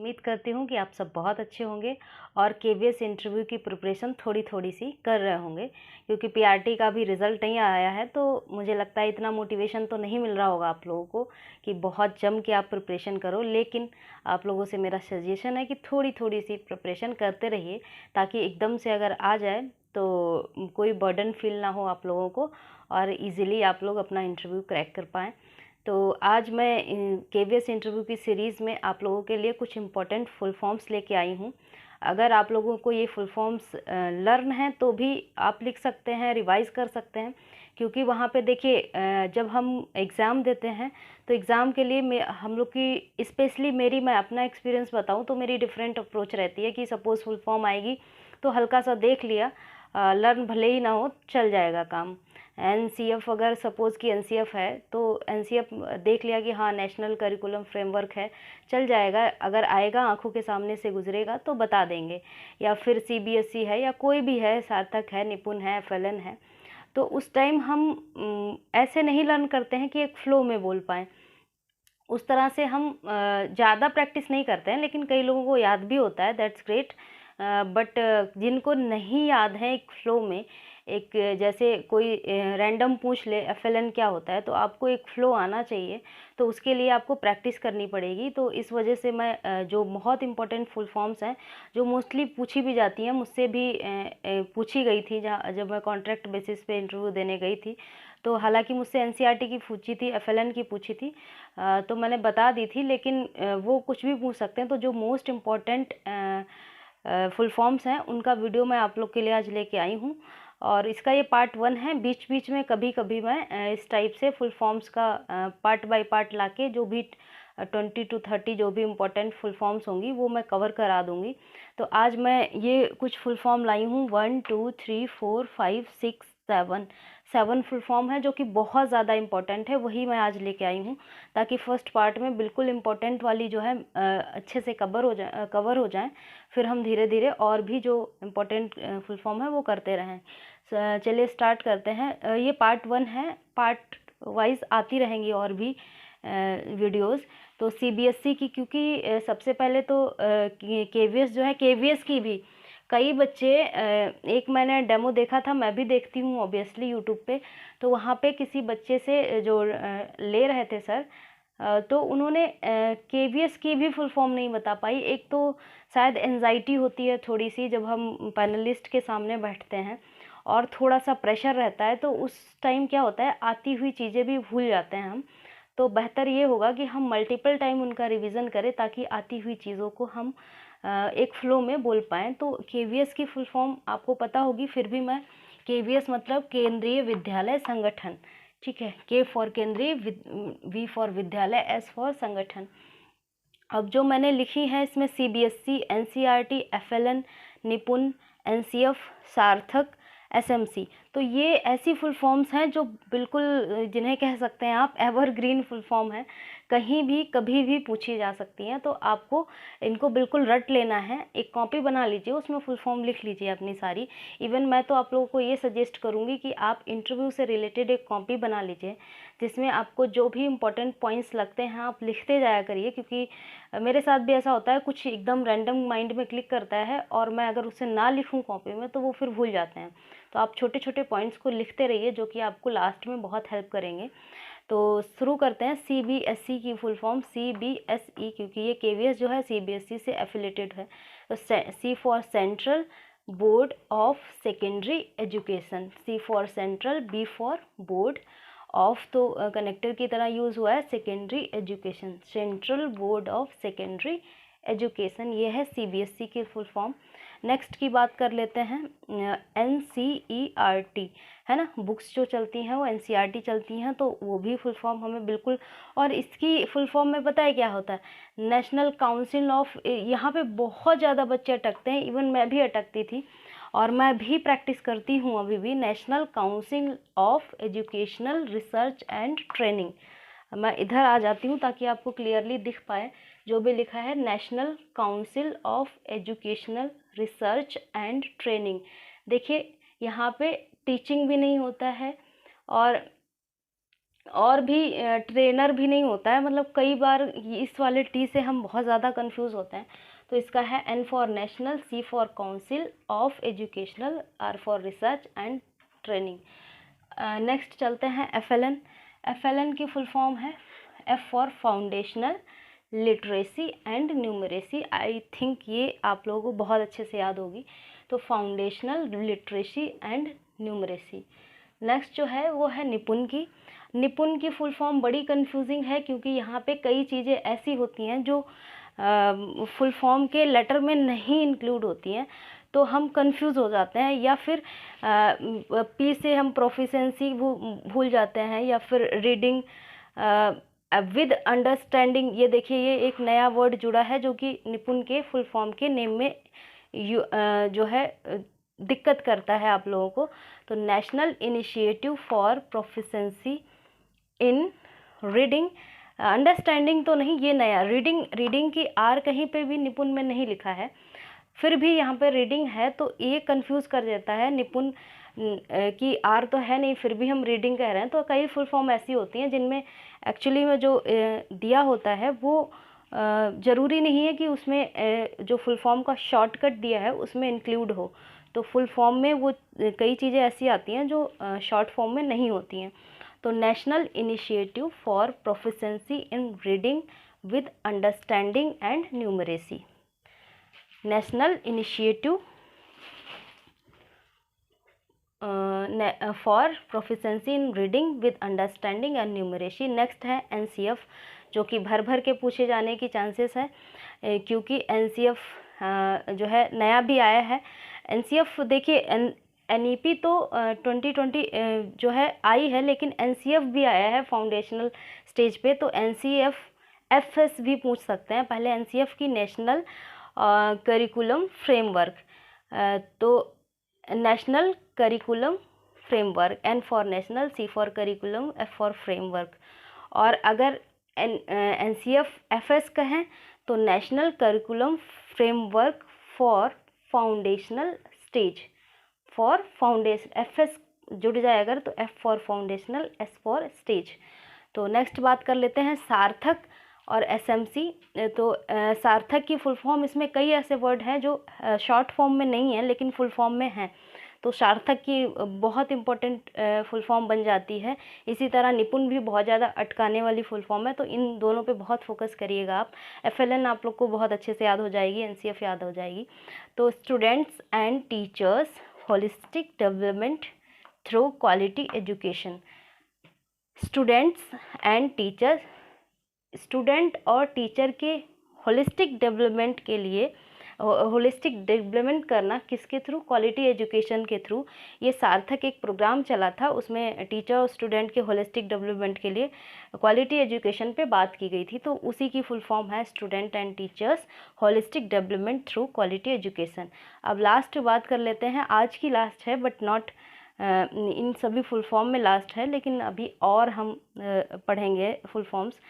उम्मीद करती हूँ कि आप सब बहुत अच्छे होंगे और केवीएस इंटरव्यू की प्रिपरेशन थोड़ी थोड़ी सी कर रहे होंगे, क्योंकि पीआरटी का भी रिज़ल्ट नहीं आया है। तो मुझे लगता है इतना मोटिवेशन तो नहीं मिल रहा होगा आप लोगों को कि बहुत जम के आप प्रिपरेशन करो, लेकिन आप लोगों से मेरा सजेशन है कि थोड़ी थोड़ी सी प्रिपरेशन करते रहिए, ताकि एकदम से अगर आ जाए तो कोई बर्डन फील ना हो आप लोगों को और ईज़िली आप लोग अपना इंटरव्यू क्रैक कर पाएँ। तो आज मैं केवीएस इंटरव्यू की सीरीज़ में आप लोगों के लिए कुछ इम्पोर्टेंट फुल फॉर्म्स लेके आई हूँ। अगर आप लोगों को ये फुल फॉर्म्स लर्न हैं तो भी आप लिख सकते हैं, रिवाइज़ कर सकते हैं, क्योंकि वहाँ पे देखिए जब हम एग्ज़ाम देते हैं तो एग्ज़ाम के लिए हम लोग की स्पेशली मैं अपना एक्सपीरियंस बताऊँ तो मेरी डिफरेंट अप्रोच रहती है कि सपोज़ फुल फॉर्म आएगी तो हल्का सा देख लिया, लर्न भले ही ना हो चल जाएगा काम। एनसीएफ अगर सपोज़ कि एनसीएफ है तो एनसीएफ देख लिया कि हाँ नेशनल करिकुलम फ्रेमवर्क है, चल जाएगा, अगर आएगा आंखों के सामने से गुजरेगा तो बता देंगे। या फिर सीबीएसई है या कोई भी है, सार्थक है, निपुण है, एफएलएन है, तो उस टाइम हम ऐसे नहीं लर्न करते हैं कि एक फ़्लो में बोल पाएँ। उस तरह से हम ज़्यादा प्रैक्टिस नहीं करते हैं, लेकिन कई लोगों को याद भी होता है, दैट्स ग्रेट। बट जिनको नहीं याद है एक फ़्लो में, एक जैसे कोई रैंडम पूछ ले एफएलएन क्या होता है, तो आपको एक फ़्लो आना चाहिए, तो उसके लिए आपको प्रैक्टिस करनी पड़ेगी। तो इस वजह से मैं जो बहुत इंपॉर्टेंट फुल फॉर्म्स हैं, जो मोस्टली पूछी भी जाती हैं, मुझसे भी पूछी गई थी जब मैं कॉन्ट्रैक्ट बेसिस पे इंटरव्यू देने गई थी, तो हालांकि मुझसे एनसीईआरटी की पूछी थी, एफएलएन की पूछी थी, तो मैंने बता दी थी, लेकिन वो कुछ भी पूछ सकते हैं। तो जो मोस्ट इम्पॉर्टेंट फुल फॉर्म्स हैं उनका वीडियो मैं आप लोग के लिए आज लेके आई हूँ, और इसका ये पार्ट 1 है। बीच बीच में कभी कभी मैं इस टाइप से फुल फॉर्म्स का पार्ट बाय पार्ट लाके जो भी 20 to 30 जो भी इम्पोर्टेंट फुल फॉर्म्स होंगी वो मैं कवर करा दूँगी। तो आज मैं ये कुछ फुल फॉर्म लाई हूँ, 1 2 3 4 5 6 7 फुल फॉर्म है जो कि बहुत ज़्यादा इम्पोर्टेंट है, वही मैं आज लेके आई हूँ, ताकि फर्स्ट पार्ट में बिल्कुल इम्पोर्टेंट वाली जो है अच्छे से कवर हो जाए, फिर हम धीरे धीरे और भी जो इम्पोर्टेंट फुल फॉर्म है वो करते रहें। चलिए स्टार्ट करते हैं। ये पार्ट 1 है, पार्ट वाइज आती रहेंगी और भी वीडियोस। तो सीबीएसई की, क्योंकि सबसे पहले तो केवीएस जो है, केवीएस की भी कई बच्चे, एक मैंने डेमो देखा था, मैं भी देखती हूँ ऑब्वियसली यूट्यूब पे, तो वहाँ पे किसी बच्चे से जो ले रहे थे सर, तो उन्होंने केवीएस की भी फुल फॉर्म नहीं बता पाई। एक तो शायद एंजाइटी होती है थोड़ी सी जब हम पैनलिस्ट के सामने बैठते हैं, और थोड़ा सा प्रेशर रहता है, तो उस टाइम क्या होता है आती हुई चीज़ें भी भूल जाते हैं हम। तो बेहतर ये होगा कि हम मल्टीपल टाइम उनका रिवीजन करें, ताकि आती हुई चीज़ों को हम एक फ्लो में बोल पाएँ। तो केवीएस की फुल फॉर्म आपको पता होगी, फिर भी मैं, केवीएस मतलब केंद्रीय विद्यालय संगठन, ठीक है, के फॉर केंद्रीय, वी फॉर विद्यालय, एस फॉर संगठन। अब जो मैंने लिखी है इसमें सीबीएसई, एनसीईआरटी, एफएलएन, निपुण, एनसीएफ, सार्थक, एसएमसी, तो ये ऐसी फुल फॉर्म्स हैं जो बिल्कुल, जिन्हें कह सकते हैं आप एवरग्रीन फुल फॉर्म है, कहीं भी कभी भी पूछी जा सकती हैं। तो आपको इनको बिल्कुल रट लेना है, एक कॉपी बना लीजिए, उसमें फुल फॉर्म लिख लीजिए अपनी सारी। इवन मैं तो आप लोगों को ये सजेस्ट करूँगी कि आप इंटरव्यू से रिलेटेड एक कॉपी बना लीजिए, जिसमें आपको जो भी इम्पोर्टेंट पॉइंट्स लगते हैं आप लिखते जाया करिए, क्योंकि मेरे साथ भी ऐसा होता है, कुछ एकदम रैंडम माइंड में क्लिक करता है और मैं अगर उसे ना लिखूं कॉपी में तो वो फिर भूल जाते हैं। तो आप छोटे छोटे पॉइंट्स को लिखते रहिए, जो कि आपको लास्ट में बहुत हेल्प करेंगे। तो शुरू करते हैं। सीबीएसई की फुल फॉर्म, सीबीएसई, क्योंकि ये केवीएस जो है सीबीएसई से एफिलेटेड है। तो C for central board of secondary education, C for central, B for board, of तो कनेक्टर की तरह यूज़ हुआ है, secondary education, central board of secondary education, ये है सीबीएसई की फुल फॉर्म। नेक्स्ट की बात कर लेते हैं, एनसीईआरटी, है ना, बुक्स जो चलती हैं वो एनसीईआरटी चलती हैं, तो वो भी फुल फॉर्म हमें बिल्कुल, और इसकी फुल फॉर्म में पता है क्या होता है, नेशनल काउंसिल ऑफ, यहाँ पे बहुत ज़्यादा बच्चे अटकते हैं, इवन मैं भी अटकती थी और मैं भी प्रैक्टिस करती हूँ अभी भी, national council of educational research and training. मैं इधर आ जाती हूँ ताकि आपको क्लियरली दिख पाए, जो भी लिखा है national council of educational research and training. देखिए यहाँ पे टीचिंग भी नहीं होता है, और और भी ट्रेनर भी नहीं होता है, मतलब कई बार इस वाले टी से हम बहुत ज़्यादा कंफ्यूज होते हैं। तो इसका है N for national, C for council of educational, R for research and training. Next चलते हैं एफएलएन। एफएलएन की फुल फॉर्म है F for foundational literacy and numeracy. I think ये आप लोगों को बहुत अच्छे से याद होगी। तो foundational literacy and numeracy. Next जो है वो है निपुण की। निपुण की फुल फॉर्म बड़ी कंफ्यूजिंग है, क्योंकि यहाँ पे कई चीज़ें ऐसी होती हैं जो फुल फॉर्म के लेटर में नहीं इंक्लूड होती हैं, तो हम कंफ्यूज हो जाते हैं, या फिर पी से हम प्रोफिशेंसी भूल जाते हैं, या फिर रीडिंग विद अंडरस्टैंडिंग। ये देखिए, ये एक नया वर्ड जुड़ा है जो कि निपुण के फुल फॉर्म के नेम में जो है दिक्कत करता है आप लोगों को। तो national initiative for proficiency in reading, understanding तो नहीं, ये नया रीडिंग की आर कहीं पे भी निपुण में नहीं लिखा है, फिर भी यहाँ पे रीडिंग है, तो ये कंफ्यूज कर देता है। निपुण की आर तो है नहीं, फिर भी हम रीडिंग कह रहे हैं। तो कई फुल फॉर्म ऐसी होती हैं जिनमें एक्चुअली में जो दिया होता है वो ज़रूरी नहीं है कि उसमें जो फुल फॉर्म का शॉर्टकट दिया है उसमें इंक्लूड हो। तो फुल फॉर्म में वो कई चीज़ें ऐसी आती हैं जो शॉर्ट फॉर्म में नहीं होती हैं। तो national initiative for proficiency in reading with understanding and numeracy. National initiative for proficiency in reading with understanding and numeracy. Next है एनसीएफ, जो कि भर भर के पूछे जाने की चांसेस है, क्योंकि एनसीएफ जो है नया भी आया है। एनसीएफ देखिए, एनईपी तो 2020 जो है आई है, लेकिन एनसीएफ भी आया है फाउंडेशनल स्टेज पे। तो एनसीएफ एफएस भी पूछ सकते हैं। पहले एनसीएफ की नेशनल करिकुलम फ्रेमवर्क, तो national curriculum framework, N for national, C for curriculum, F for framework. और अगर एनसीएफ एफएस कहें तो national curriculum framework for foundational stage, for foundation, FS जुड़ जाए अगर तो F for foundational, S for stage. तो नेक्स्ट बात कर लेते हैं सार्थक और एसएमसी। तो सार्थक की फुल फॉर्म, इसमें कई ऐसे वर्ड हैं जो शॉर्ट फॉर्म में नहीं है लेकिन फुल फॉर्म में हैं, तो सार्थक की बहुत इंपॉर्टेंट फुल फॉर्म बन जाती है। इसी तरह निपुण भी बहुत ज़्यादा अटकाने वाली फुल फॉर्म है, तो इन दोनों पे बहुत फोकस करिएगा आप। एफएलएन आप लोग को बहुत अच्छे से याद हो जाएगी, एनसीएफ याद हो जाएगी। तो students and teachers holistic development through quality education. Students and teachers, student और टीचर के होलिस्टिक डेवलपमेंट के लिए, होलिस्टिक डेवलपमेंट करना किसके थ्रू, क्वालिटी एजुकेशन के थ्रू। ये सार्थक एक प्रोग्राम चला था, उसमें टीचर और स्टूडेंट के होलिस्टिक डेवलपमेंट के लिए क्वालिटी एजुकेशन पे बात की गई थी। तो उसी की फुल फॉर्म है student and teachers holistic development through quality education. अब लास्ट बात कर लेते हैं, आज की लास्ट है बट नॉट इन सभी फुल फॉर्म में लास्ट है, लेकिन अभी और हम पढ़ेंगे full forms.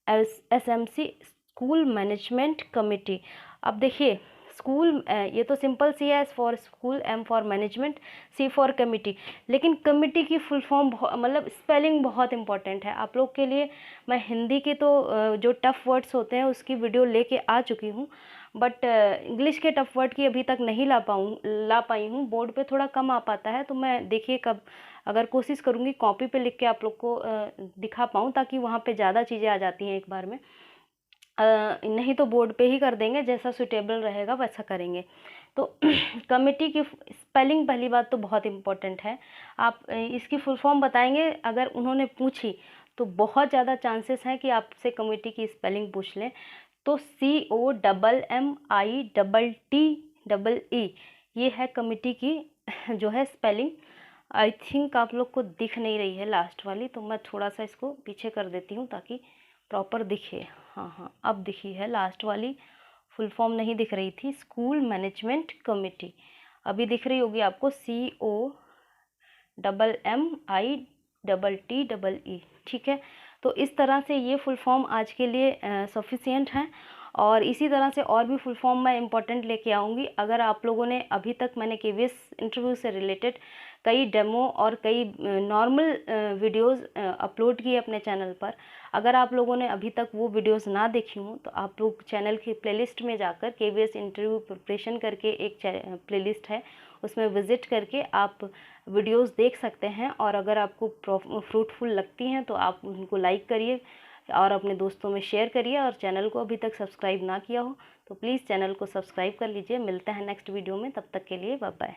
SMC school management committee. अब देखिए, स्कूल ये तो सिंपल सी है, S for school, M for management, C for committee, लेकिन कमिटी की फुल फॉर्म मतलब स्पेलिंग बहुत इंपॉर्टेंट है आप लोग के लिए। मैं हिंदी के तो जो टफ़ वर्ड्स होते हैं उसकी वीडियो लेके आ चुकी हूँ, बट इंग्लिश के टफ़ वर्ड की अभी तक नहीं ला पाई हूँ। बोर्ड पे थोड़ा कम आ पाता है, तो मैं देखिए कब अगर कोशिश करूँगी कॉपी पे लिख के आप लोग को दिखा पाऊँ, ताकि वहाँ पे ज़्यादा चीज़ें आ जाती हैं एक बार में। नहीं तो बोर्ड पे ही कर देंगे, जैसा सुटेबल रहेगा वैसा करेंगे। तो कमेटी की स्पेलिंग पहली बात तो बहुत इम्पोर्टेंट है। आप इसकी फुल फॉर्म बताएंगे, अगर उन्होंने पूछी तो बहुत ज़्यादा चांसेस हैं कि आपसे कमेटी की स्पेलिंग पूछ लें। तो COMMITTEE ये है कमेटी की जो है स्पेलिंग। आई थिंक आप लोग को दिख नहीं रही है लास्ट वाली, तो मैं थोड़ा सा इसको पीछे कर देती हूँ ताकि प्रॉपर दिखे। हाँ, अब दिखी है लास्ट वाली, फुल फॉर्म नहीं दिख रही थी। स्कूल मैनेजमेंट कमेटी अभी दिख रही होगी आपको, COMMITTEE। ठीक है, तो इस तरह से ये फुल फॉर्म आज के लिए सफिशिएंट हैं। और इसी तरह से और भी फुल फॉर्म मैं इम्पोर्टेंट लेके आऊँगी। अगर आप लोगों ने अभी तक मैंने केवीएस इंटरव्यू से रिलेटेड कई डेमो और कई नॉर्मल वीडियोस अपलोड किए अपने चैनल पर, अगर आप लोगों ने अभी तक वो वीडियोस ना देखी हों तो आप लोग चैनल की प्लेलिस्ट में जाकर केवीएस इंटरव्यू प्रिपरेशन करके एक प्लेलिस्ट है, उसमें विज़िट करके आप वीडियोस देख सकते हैं। और अगर आपको फ्रूटफुल लगती हैं तो आप उनको लाइक करिए और अपने दोस्तों में शेयर करिए। और चैनल को अभी तक सब्सक्राइब ना किया हो तो प्लीज़ चैनल को सब्सक्राइब कर लीजिए। मिलते हैं नेक्स्ट वीडियो में, तब तक के लिए बाय बाय।